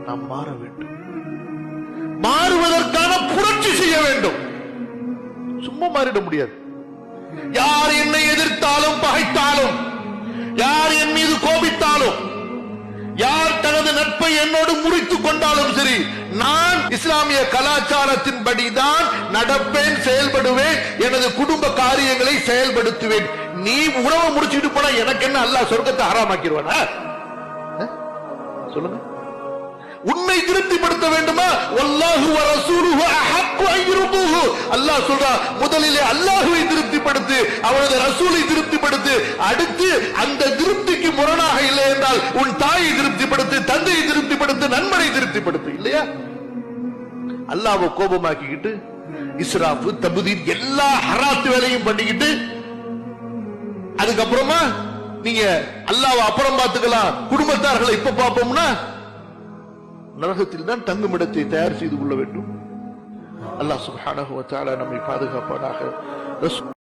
நாம் மாற வேண்டும். மாறுவதற்கான புரட்சி செய்ய வேண்டும். சும்மா மாறிட முடியாது. யார் என்னை எதிர்த்தாலும் பகைத்தாலும், யார் என் மீது கோபித்தாலும், யார் தனது நட்பை என்னோடு முறித்துக் கொண்டாலும் சரி, நான் இஸ்லாமிய கலாச்சாரத்தின் படிதான் நடப்பேன், செயல்படுவேன், எனது குடும்ப காரியங்களை செயல்படுத்துவேன். நீ உறவை முடிச்சுட்டு போனா எனக்கு என்ன அல்லாஹ் சொர்க்கத்தை ஹராமாக்கிடுவானா? சொல்லுங்க. உன்னை திருப்திப்படுத்த வேண்டுமா? வல்லாஹு வ ரசூலுஹு அஹக்கு அன் யுர்துஹு. அல்லாஹ் சொல்றா, முதலிலே அல்லாஹ்வை திருப்திப்படுத்து, அவனது ரசூலை திருப்திப்படுத்து. அடுத்து அந்த திருப்திக்கு முரணாக இல்லை என்றால் உன் தாயை திருப்திப்படுத்து, தந்தையை திருப்திப்படுத்து, நண்பனை திருப்திப்படுத்து. இல்லையா? அல்லாஹ்வை கோபமாக்கிக்கிட்டு இஸ்ராஃப், தப்தீர் எல்லா ஹராத்து வேலையும் பண்ணிக்கிட்டு அதுக்கப்புறமா நீங்க அல்லாஹ்வை அப்புறம் பார்த்துக்கலாம், குடும்பத்தார்களை இப்ப பார்ப்போம்னா நரகத்தில் தான் தங்குமிடத்தை தயார் செய்து கொள்ள வேண்டும். அல்லாஹ் சுப்ஹானஹு வ தஆலா நம்மை பாதுகாப்பானாக.